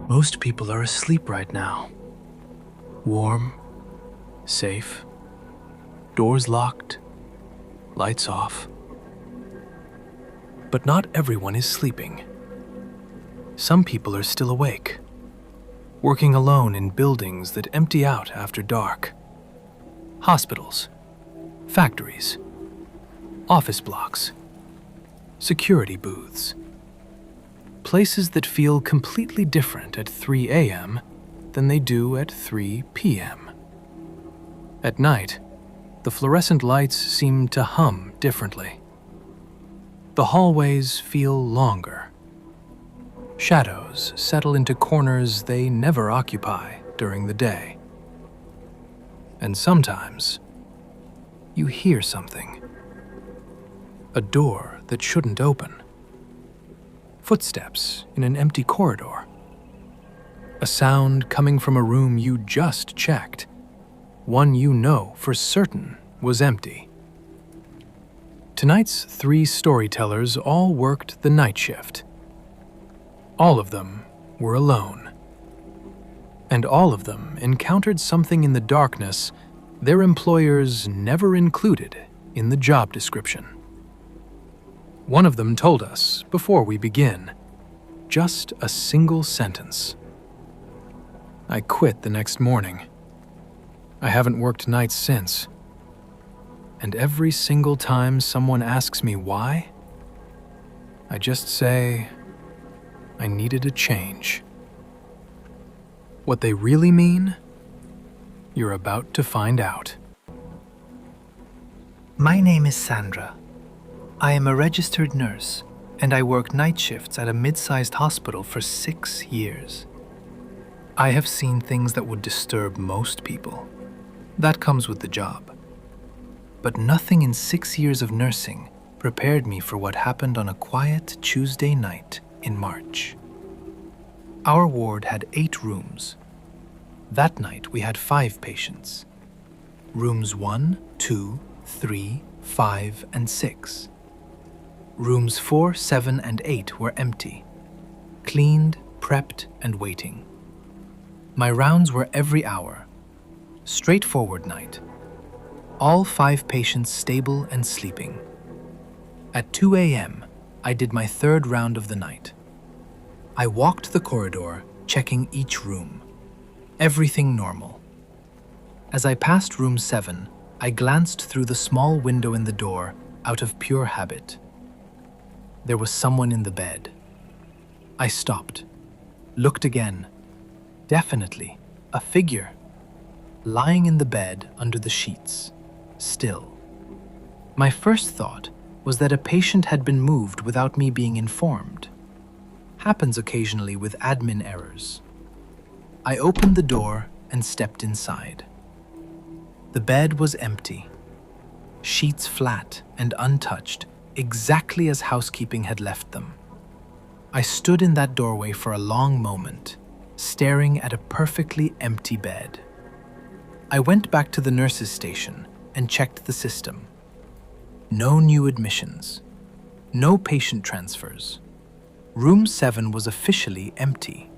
Most people are asleep right now. Warm, safe, doors locked, lights off. But not everyone is sleeping. Some people are still awake, working alone in buildings that empty out after dark. Hospitals, factories, office blocks, security booths. Places that feel completely different at 3 a.m. than they do at 3 p.m. At night, the fluorescent lights seem to hum differently. The hallways feel longer. Shadows settle into corners they never occupy during the day. And sometimes, you hear something. A door that shouldn't open. Footsteps in an empty corridor. A sound coming from a room you just checked. One you know for certain was empty. Tonight's 3 storytellers all worked the night shift. All of them were alone. And all of them encountered something in the darkness their employers never included in the job description. One of them told us, before we begin, just a single sentence. I quit the next morning. I haven't worked nights since. And every single time someone asks me why, I just say I needed a change. What they really mean, you're about to find out. My name is Sandra. I am a registered nurse, and I worked night shifts at a mid-sized hospital for 6 years. I have seen things that would disturb most people. That comes with the job. But nothing in 6 years of nursing prepared me for what happened on a quiet Tuesday night in March. Our ward had 8 rooms. That night we had 5 patients. Rooms 1, 2, 3, 5, and 6. Rooms 4, 7, and 8 were empty, cleaned, prepped, and waiting. My rounds were every hour. Straightforward night. All 5 patients stable and sleeping. At 2 a.m., I did my 3rd round of the night. I walked the corridor, checking each room. Everything normal. As I passed room 7, I glanced through the small window in the door out of pure habit. There was someone in the bed. I stopped, looked again. Definitely, a figure. Lying in the bed under the sheets, still. My first thought was that a patient had been moved without me being informed. Happens occasionally with admin errors. I opened the door and stepped inside. The bed was empty. Sheets flat and untouched, exactly as housekeeping had left them. I stood in that doorway for a long moment, staring at a perfectly empty bed. I went back to the nurse's station and checked the system. No new admissions. No patient transfers. Room 7 was officially empty.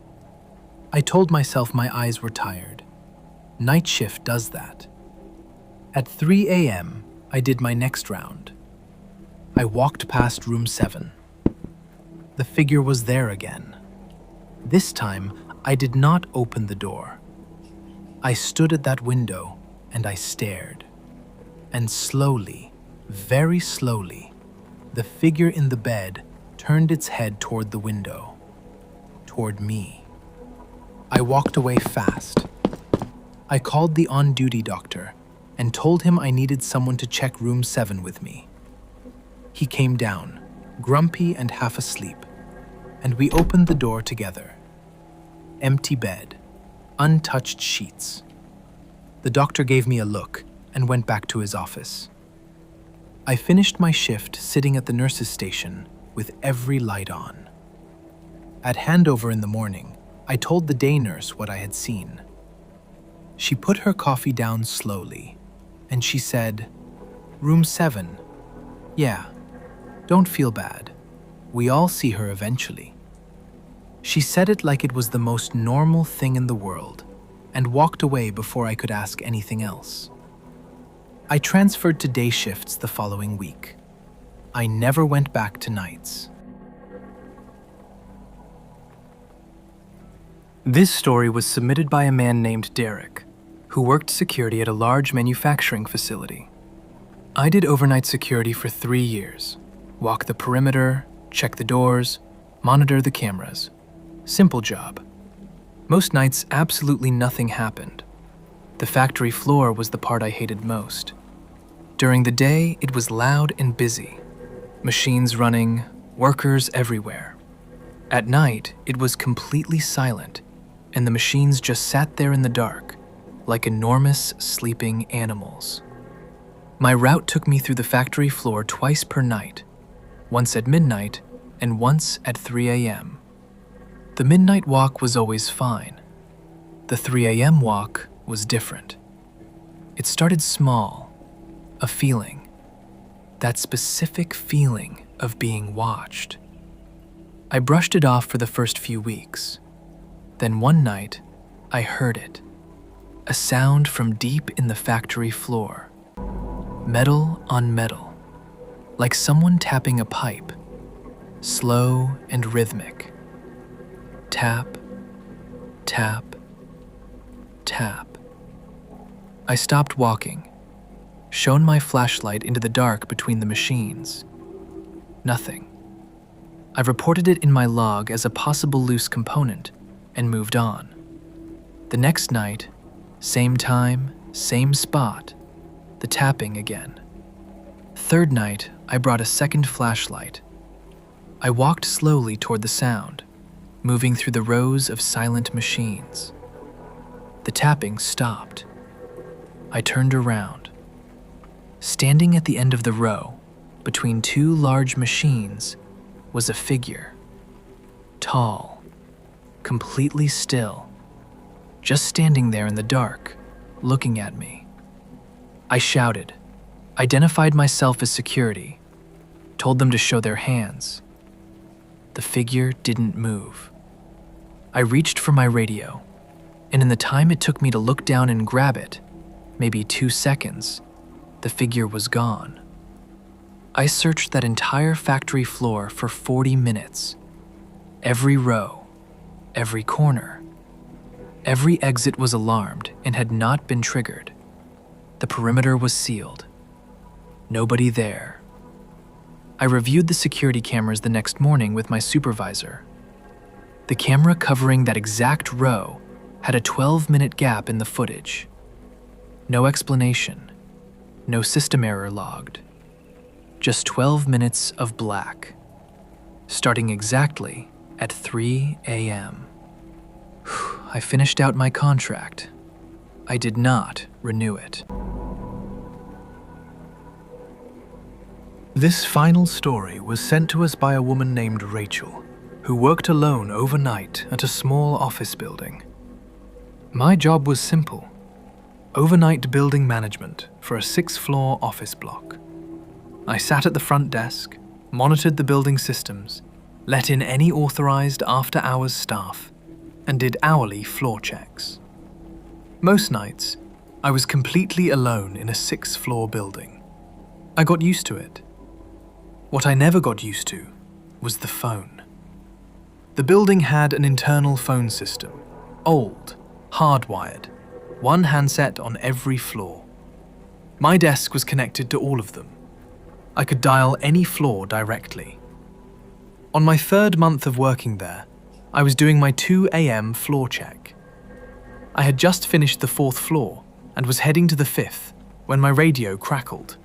I told myself my eyes were tired. Night shift does that. At 3 a.m., I did my next round. I walked past room 7. The figure was there again. This time, I did not open the door. I stood at that window and I stared. And slowly, very slowly, the figure in the bed turned its head toward the window, toward me. I walked away fast. I called the on-duty doctor and told him I needed someone to check room 7 with me. He came down, grumpy and half asleep, and we opened the door together. Empty bed, untouched sheets. The doctor gave me a look and went back to his office. I finished my shift sitting at the nurse's station with every light on. At handover in the morning, I told the day nurse what I had seen. She put her coffee down slowly, and she said, "Room 7. Yeah, don't feel bad. We all see her eventually." She said it like it was the most normal thing in the world and walked away before I could ask anything else. I transferred to day shifts the following week. I never went back to nights. This story was submitted by a man named Derek, who worked security at a large manufacturing facility. I did overnight security for 3 years. Walk the perimeter, check the doors, monitor the cameras. Simple job. Most nights, absolutely nothing happened. The factory floor was the part I hated most. During the day, it was loud and busy. Machines running, workers everywhere. At night, it was completely silent, and the machines just sat there in the dark, like enormous sleeping animals. My route took me through the factory floor twice per night, once at midnight and once at 3 a.m. The midnight walk was always fine. The 3 a.m. walk was different. It started small, a feeling, that specific feeling of being watched. I brushed it off for the first few weeks. Then one night, I heard it. A sound from deep in the factory floor. Metal on metal, like someone tapping a pipe, slow and rhythmic. Tap, tap, tap. I stopped walking, shone my flashlight into the dark between the machines. Nothing. I reported it in my log as a possible loose component and moved on. The next night, same time, same spot, the tapping again. Third night, I brought a second flashlight. I walked slowly toward the sound, moving through the rows of silent machines. The tapping stopped. I turned around. Standing at the end of the row, between 2 large machines, was a figure. Tall, completely still, just standing there in the dark, looking at me. I shouted, identified myself as security, told them to show their hands. The figure didn't move. I reached for my radio, and in the time it took me to look down and grab it, maybe 2 seconds, the figure was gone. I searched that entire factory floor for 40 minutes. Every row, every corner. Every exit was alarmed and had not been triggered. The perimeter was sealed. Nobody there. I reviewed the security cameras the next morning with my supervisor. The camera covering that exact row had a 12-minute gap in the footage. No explanation. No system error logged. Just 12 minutes of black, starting exactly at 3 a.m. I finished out my contract. I did not renew it. This final story was sent to us by a woman named Rachel, who worked alone overnight at a small office building. My job was simple: overnight building management for a 6-floor office block. I sat at the front desk, monitored the building systems, let in any authorized after-hours staff, and did hourly floor checks. Most nights, I was completely alone in a 6-floor building. I got used to it. What I never got used to was the phone. The building had an internal phone system, old, hardwired, 1 handset on every floor. My desk was connected to all of them. I could dial any floor directly. On my 3rd month of working there, I was doing my 2 a.m. floor check. I had just finished the 4th floor and was heading to the 5th when my radio crackled.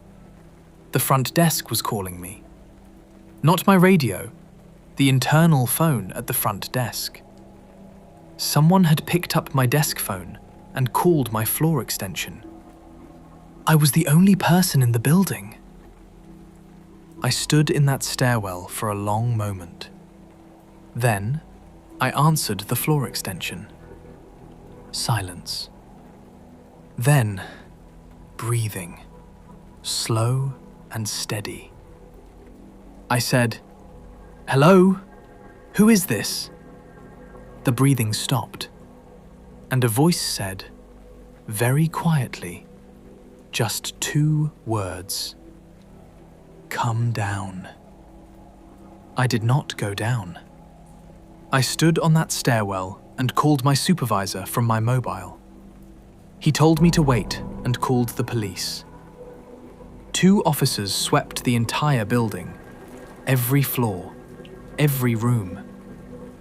The front desk was calling me. Not my radio, the internal phone at the front desk. Someone had picked up my desk phone and called my floor extension. I was the only person in the building. I stood in that stairwell for a long moment. Then, I answered the floor extension. Silence. Then, breathing, slow and steady. I said, "Hello? Who is this?" The breathing stopped, and a voice said, very quietly, just 2 words: "Come down." I did not go down. I stood on that stairwell and called my supervisor from my mobile. He told me to wait and called the police. 2 officers swept the entire building, every floor, every room,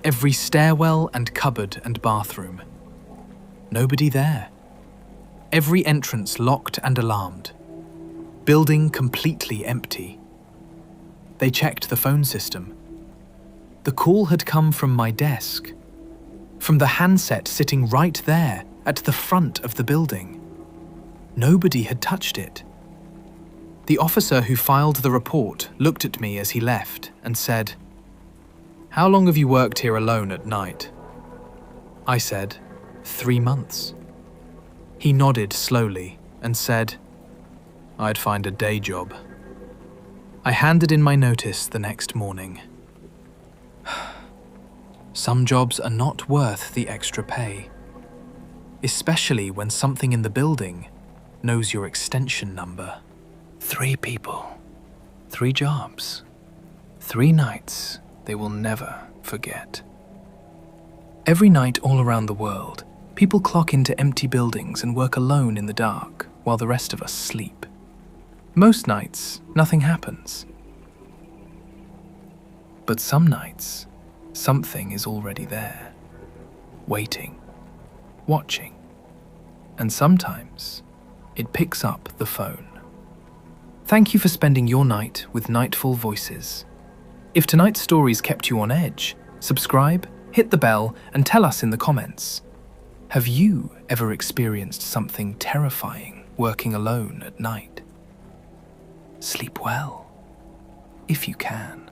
every stairwell and cupboard and bathroom. Nobody there. Every entrance locked and alarmed. Building completely empty. They checked the phone system. The call had come from my desk, from the handset sitting right there at the front of the building. Nobody had touched it. The officer who filed the report looked at me as he left and said, "How long have you worked here alone at night?" I said, 3 months. He nodded slowly and said, "I'd find a day job." I handed in my notice the next morning. Some jobs are not worth the extra pay, especially when something in the building knows your extension number. 3 people, 3 jobs, 3 nights they will never forget. Every night all around the world, people clock into empty buildings and work alone in the dark while the rest of us sleep. Most nights, nothing happens. But some nights, something is already there, waiting, watching, and sometimes it picks up the phone. Thank you for spending your night with Nightfall Voices. If tonight's stories kept you on edge, subscribe, hit the bell, and tell us in the comments. Have you ever experienced something terrifying working alone at night? Sleep well, if you can.